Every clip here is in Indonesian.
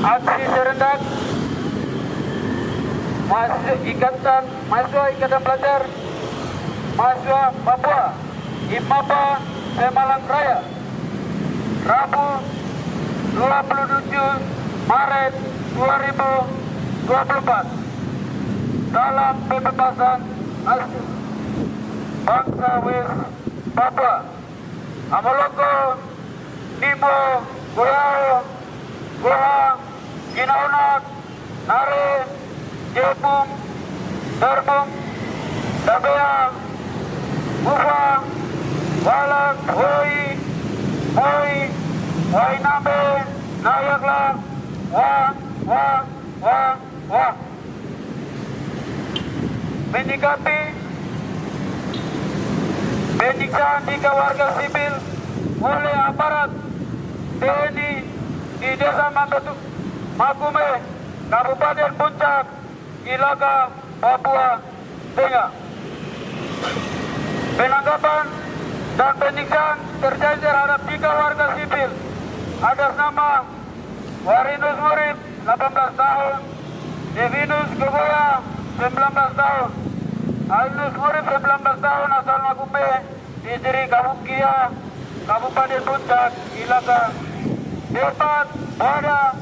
aksi serentak mahasiswa Ikatan Pelajar Mahasiswa Papua IMAPA Pemalang Raya Rabu 27 Maret 2024 dalam pembebasan bangsa West Papua Amoloko, Nimo, Goyao, Goha, Ginaunat, Nare, Jepung, Terbung, Dabea, Ufa, Walak, Hoi, Hoi, Wainabe, Nayakla, Wa. Menyikapi penyiksaan tiga warga sipil oleh aparat TNI di Desa Makume, Kabupaten Puncak, Ilaga, Papua Tengah. Penangkapan dan penyiksaan terjadi terhadap tiga warga sipil atas nama Warinus Murib 18 tahun, Devinus Gogoya 19 tahun, Ainus Murib 19 tahun asal Makume, Distrik Kabukia, Kabupaten Puncak, Ilaga. Dapat pada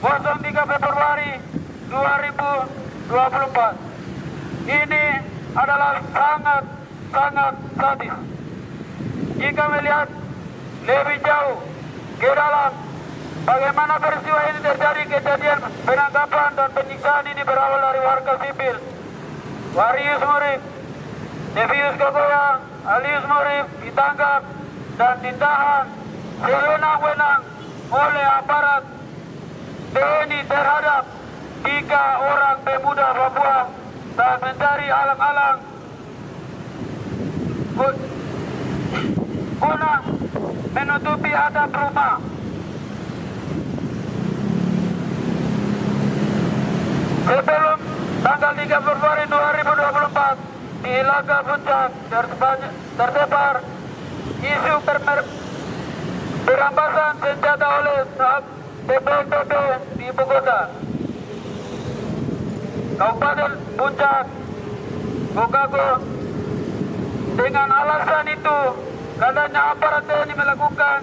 03 Februari 2024. Ini adalah sangat sadis. Jika melihat lebih jauh ke dalam bagaimana peristiwa ini terjadi, kejadian penangkapan dan penyiksaan ini berawal dari warga sipil. Warius Murib, Devius Gogoya, Alius Murib ditangkap dan ditahan sewenang-wenang oleh aparat TNI terhadap tiga orang pemuda Papua saat mencari alang-alang guna menutupi atap rumah. Sebelum tanggal 3 Februari 2024 di Ilaga Puncak tersebar isu perampasan senjata oleh BPNPB di ibu kota. Kabupaten Puncak, Gogago, dengan alasan itu katanya aparat TNI melakukan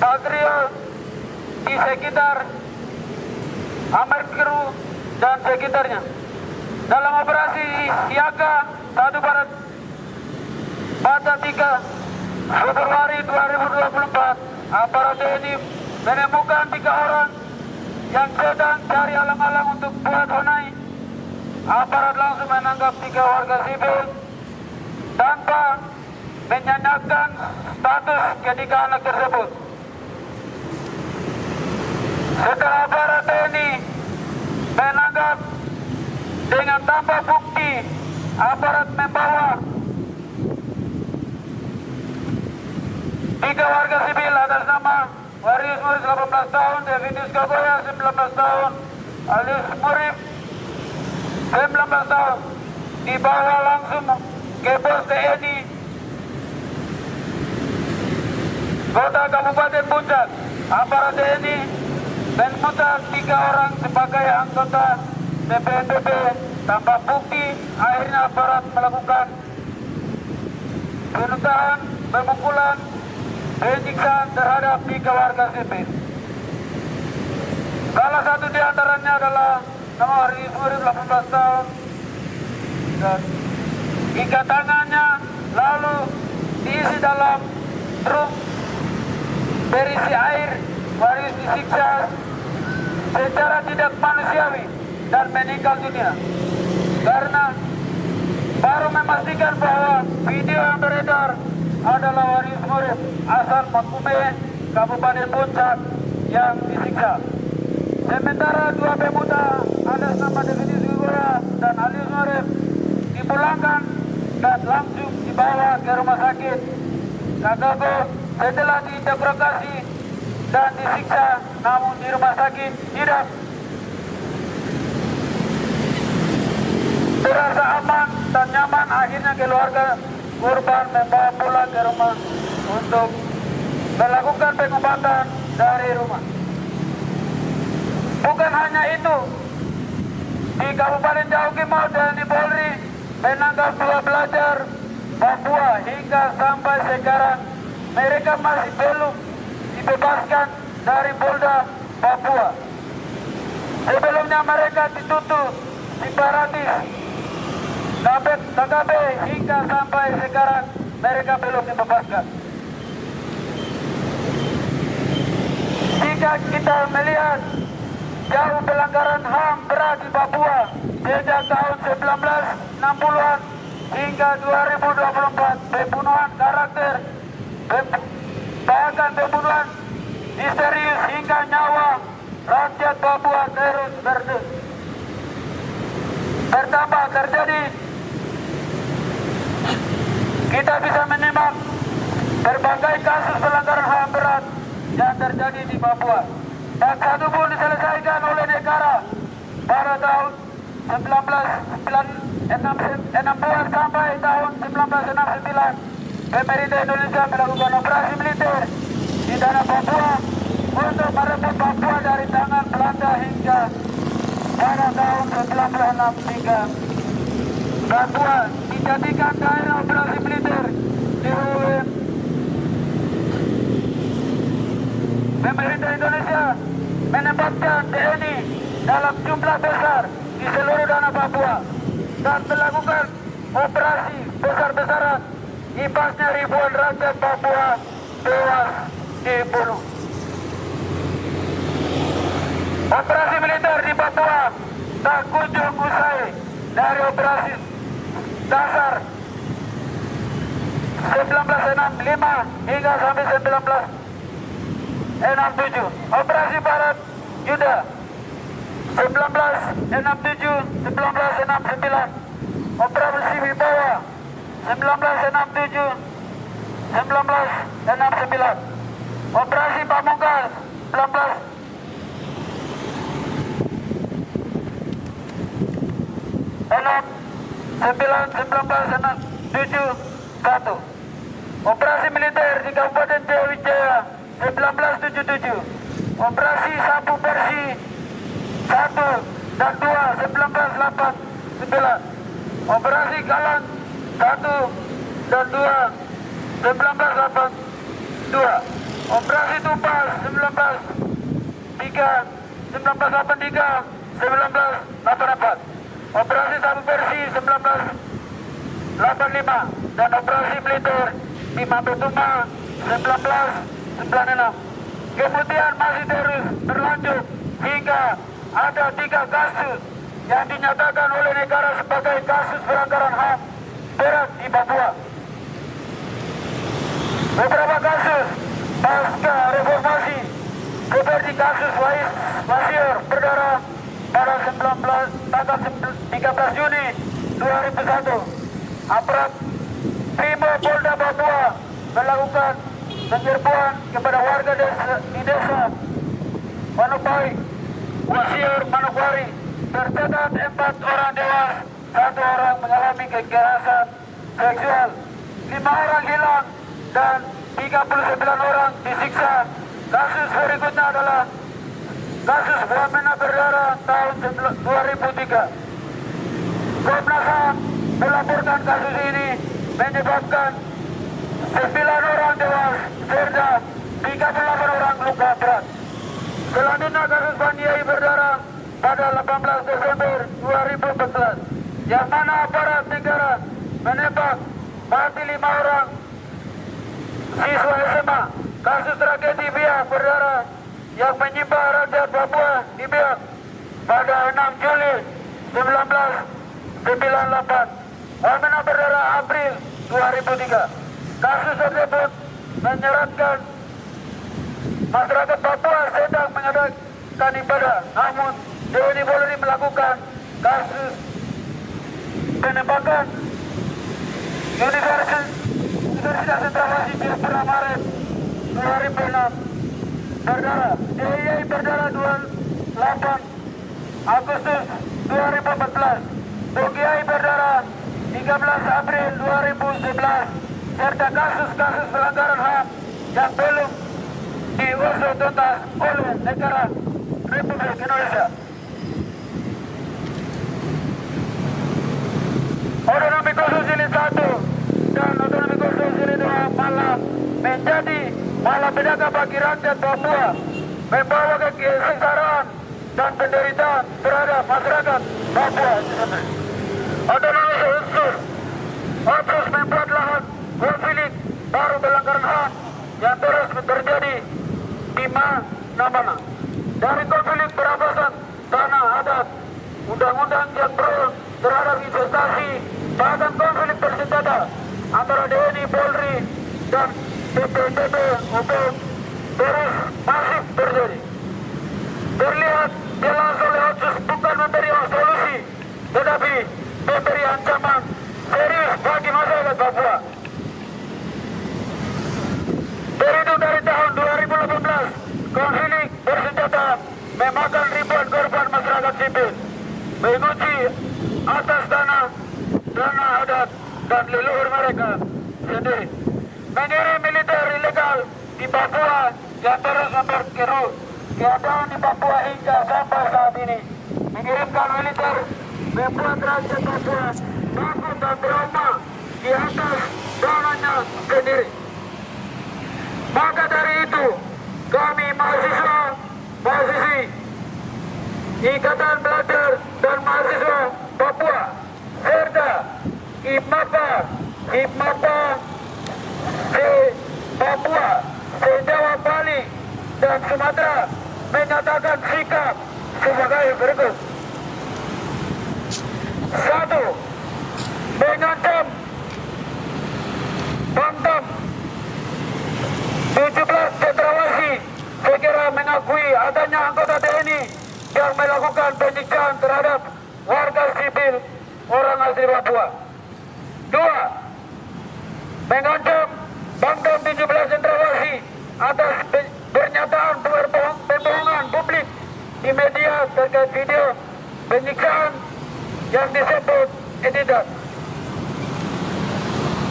patroli di sekitar Amerkeru dan sekitarnya. Dalam operasi siaga 1 pada 3 Februari 2024, aparat TNI menemukan 3 orang yang sedang cari alang-alang untuk buat honai. Aparat langsung menangkap 3 warga sipil tanpa menanyakan status ketiga anak tersebut. Setelah aparat TNI menangkap dengan tanpa bukti, aparat membawa 3 warga sipil atas nama Warius Murib 18 tahun, Devinus Gogoya 19 tahun, Alius Murib 19 tahun dibawa langsung ke pos TNI Kota Kabupaten Puncak. Aparat TNI memutar 3 orang sebagai anggota BPNPB tanpa bukti. Akhirnya aparat melakukan penuntahan, pemukulan, penyiksaan terhadap 3 warga sipil. Salah satu di antaranya adalah nama Warius Murib 18 tahun dan ikat tangannya lalu diisi dalam truk berisi air. Warius disiksa secara tidak manusiawi dan meninggal dunia karena baru memastikan bahwa video yang beredar adalah Warius Murib asal Makume, Kabupaten Puncak yang disiksa. Sementara 2 pemuda atas nama Devinus Gogoya dan Alius Murib dipulangkan dan langsung dibawa ke rumah sakit Kagago setelah diinterogasi dan disiksa, namun di rumah sakit tidak terasa aman dan nyaman. Akhirnya keluarga korban membawa pulang ke rumah untuk melakukan pengobatan dari rumah. hanya itu, di Kabupaten Jawa Timur dan di Polri menangkap 2 pelajar Papua hingga sampai sekarang mereka masih belum dibebaskan dari Polda Papua. Sebelumnya mereka ditutup di Paratis KKP hingga sampai sekarang mereka belum dibebaskan. Jika kita melihat jauh pelanggaran HAM berat di Papua sejak tahun 1960-an hingga 2024, pembunuhan karakter, bahkan pembunuhan misterius hingga nyawa rakyat Papua terus bertambah terjadi. Kita bisa menyimak berbagai kasus pelanggaran HAM berat yang terjadi di Papua. Dan satu pun diselesaikan oleh negara pada tahun 1962 sampai tahun 1969. Pemerintah Indonesia melakukan operasi militer di tanah Papua untuk merebut Papua dari tangan Belanda hingga pada tahun 1963. Papua dijadikan daerah operasi militer oleh pemerintah Indonesia menempatkan TNI dalam jumlah besar di seluruh tanah Papua dan melakukan operasi besar-besaran. Imbasnya ribuan rakyat Papua tewas dibunuh. Operasi militer di Papua tak kunjung usai dari operasi dasar 1965 hingga sampai 1967. Operasi Barat Yuda 1967-1969. Operasi Wibawa 1967-1969. Operasi Pamungkas 1971. Operasi militer di Kabupaten Jayawijaya 1977. Operasi Sapu Bersih 1 dan 2 1989. Operasi Galang 1 dan 2 1982. Operasi Tupas 1983 1984. Operasi Sapu Bersih 1985 dan operasi militer di Mabetuma 1996. Kemudian masih terus berlanjut hingga ada 3 kasus yang dinyatakan oleh negara sebagai kasus pelanggaran HAM berat di Papua. Beberapa kasus pasca reformasi seperti kasus Wasior berdarah pada 13 Juni 2001. Aparat Primo Polda Papua melakukan penyerbuan kepada warga di desa Manokwari, Wasior Manokwari. Tercatat 4 orang tewas, 1 orang mengalami kekerasan seksual, 5 orang hilang, dan 39 orang disiksa. Kasus berikutnya adalah kasus Wamena berdarah tahun 2003. Komnas HAM melaporkan kasus ini menyebabkan 9 orang tewas serta 38 orang luka berat. Selanjutnya kasus Bandiai berdarah pada 18 Desember 2014, yang mana aparat negara menembak mati 5 orang siswa SMA. Kasus tragedi Biak berdarah yang menyimpang rakyat Papua di Biak pada 6 Juli 1998. Wamena berdarah April 2003. Kasus tersebut menyeratkan masyarakat Papua sedang mengadakan ibadah, namun TNI Polri melakukan kasus penembakan Universitas Cendrawasih pada Maret 2006 berdarah. DIY berdarah 28 Agustus 2014. Bogiai berdarah 13 April 2011, serta kasus-kasus pelanggaran HAM yang belum diusut tuntas oleh negara Republik Indonesia. Otonomi Khusus Jilid 1 dan Otonomi Khusus Jilid 2 malah menjadi malapetaka bagi rakyat Papua, membawa kesengsaraan dan penderitaan terhadap masyarakat Papua. Otonomi Khusus membuat lahan konflik baru pelanggaran HAM yang terus terjadi di mana-mana. Dari konflik perampasan tanah adat, undang-undang yang pro terhadap investasi, bahkan konflik bersenjata antara TNI, Polri, dan BPNPB untuk terus masif terjadi. Terlihat jelas oleh Otsus bukan memberi solusi, tetapi memberi ancaman serius bagi masyarakat Papua. Dari tahun 2018, konflik bersenjata memakan ribuan korban masyarakat sipil, menguji atas tanah adat dan leluhur mereka sendiri. Mengirim militer ilegal di Papua yang terus memperkeruh keadaan di Papua hingga sampai saat ini. Mengirimkan militer membuat rakyat Papua takut dan trauma di atas dananya sendiri. Maka dari itu, kami mahasiswi Ikatan Pelajar dan Mahasiswa Papua serta IPMAPA Papua, se-Jawa, Bali, dan Sumatera menyatakan sikap sebagai berikut. 1. Mengancam Pangdam 17 Cendrawasih segera mengakui adanya anggota TNI yang melakukan penyiksaan terhadap warga sipil orang asli Papua. 2. Mengancam Pangdam 17 Cendrawasih atas pernyataan pembohongan publik di media terkait video penyiksaan yang disebut editan.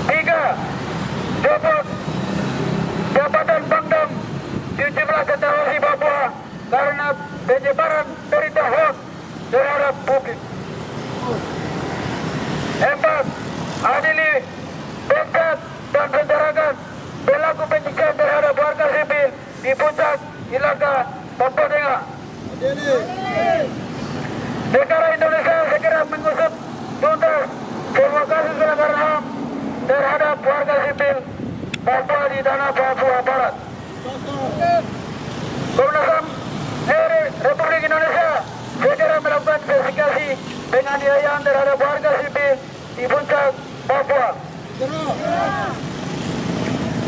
3. Copot jabatan Pangdam 17 Cendrawasih Papua karena penyebaran berita hoax terhadap publik. 4. Adili, pecat, dan penjarakan pelaku penyiksaan terhadap warga sipil di Puncak, Ilaka, Papua Tengah. Negara Indonesia segera mengusut tuntas semua kasus pelanggaran HAM terhadap warga sipil Papua di tanah Papua Barat. Komnas HAM Republik Indonesia segera melakukan investigasi penganiayaan terhadap warga sipil di Puncak, Papua.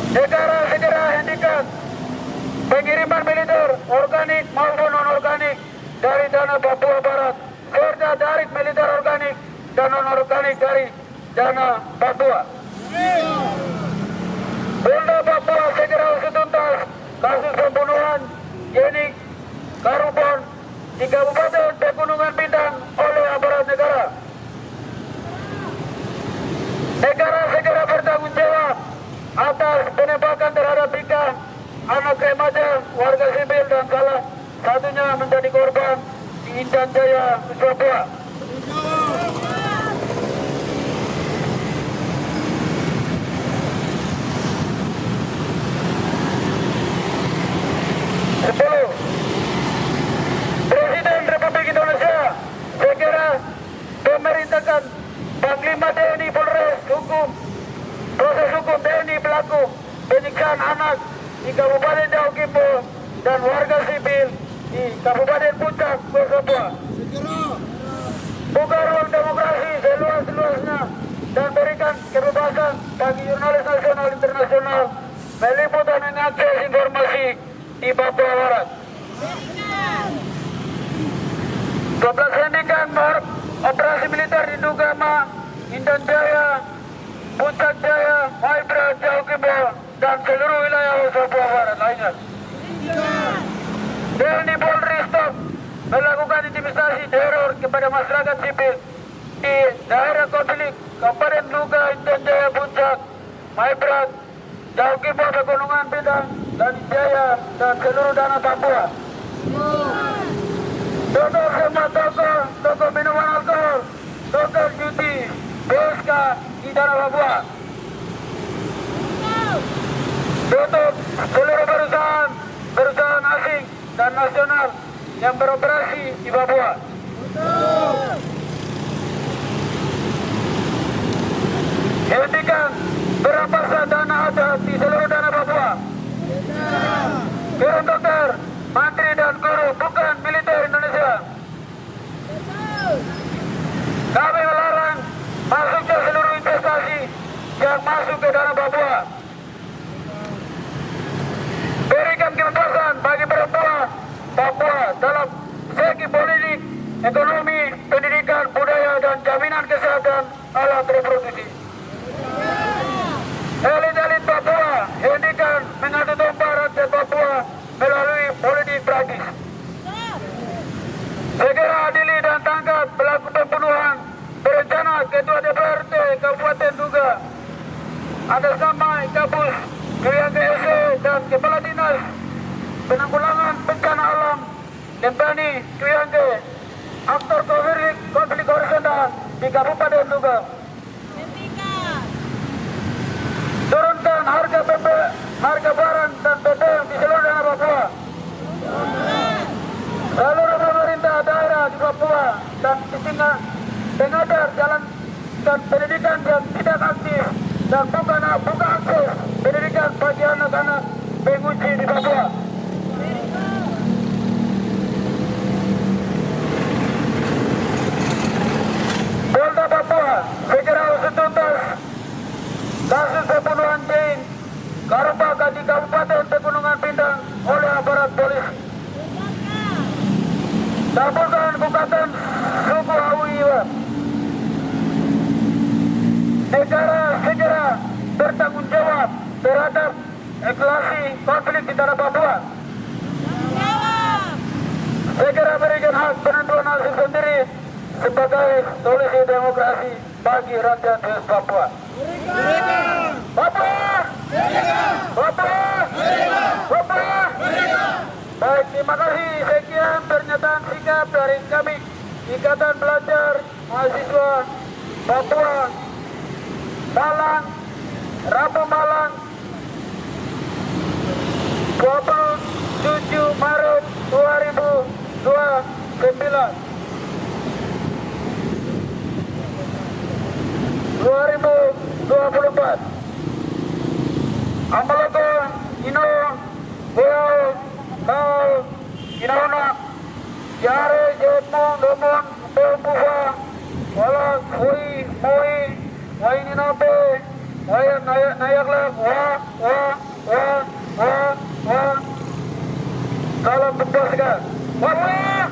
Negara segera hentikan pengiriman militer organik maupun non-organik dari tanah Papua Barat, serta tarik militer organik dan non-organik dari tanah Papua. Polda Papua segera usut tuntas kasus pembunuhan Jenik Karubon di Kabupaten Pegunungan Bintang oleh aparat negara. Negara segera bertanggung jawab atas penembakan terhadap 3 anak remaja warga sipil dan salah satunya menjadi korban di Intan Jaya, Papua. Presiden Republik Indonesia segera memerintahkan Panglima TNI Polres proses hukum TNI pelaku penyiksaan anak di Kabupaten Jauh Kimbo dan warga sipil di Kabupaten Puncak, Papua. Buka ruang demokrasi seluas-luasnya dan berikan kebebasan bagi jurnalis nasional internasional meliput dan mengakses informasi di Papua Barat. 12 hentikan operasi militer di Dugama, Intan Jaya, Puncak Jaya, Maibra, Jauh Kimbo, dan seluruh wilayah Papua Barat lainnya. TNI Polri stop melakukan intimidasi teror kepada masyarakat sipil di daerah konflik Kabupaten Duga, Intan Jaya, Puncak, Maibra, Jauh Kimbo, Pegunungan Bintang, dan Jaya, dan seluruh tanah Papua. Tutup semua toko minuman alkohol, toko judi, bioskop, di Tanah Papua. Tutup seluruh perusahaan asing dan nasional yang beroperasi di Papua. Hentikan perampasan dana ada di seluruh Tanah Papua. Turun dokter, mantri dan guru bukan militer Indonesia. Kami melarang masuknya seluruh investasi yang masuk ke Tanah Papua. Berikan kebebasan bagi perempuan Papua dalam segi politik, ekonomi, pendidikan, budaya, dan jaminan kesehatan alat reproduksi. Elit-elit Papua hentikan mengadu domba rakyat Papua melalui politik praktis. Segera adili dan tangkap pelaku pembunuhan berencana Ketua DPRD Kabupaten Duga atas nama Kapus Krian GSE dan Kepala Dinas Penanggulangan Bencana Alam Lempani Kriange, aktor konflik horizontal di Kabupaten Duga. Turunkan harga barang dan BBM di seluruh daerah Papua. Seluruh pemerintah daerah di Papua dan di tingkat pengadar jalan dan pendidikan yang tidak aktif dan buka akses pendidikan bagi anak-anak pengungsi di Papua. Polda Papua segera usut tuntas kasus pembunuhan Jane Karupaka di Kabupaten Pegunungan Bintang oleh aparat polisi. Kabulkan gugatan suku Hawiwa. Negara segera bertanggung jawab terhadap eskalasi konflik di Tanah Papua. Segera berikan hak penentuan nasib sendiri sebagai solusi demokrasi bagi rakyat Papua. Papua! Papua! Papua! Baik, terima kasih. Sekian pernyataan sikap dari kami, Ikatan Pelajar Mahasiswa Papua Malang, Rabu Malang, 27 Maret 2024. Amaloko ino weo kau inauna yare jetmon domon bebuha wala kui moi waini nabe waya nayak wa salam berdoa. Papua!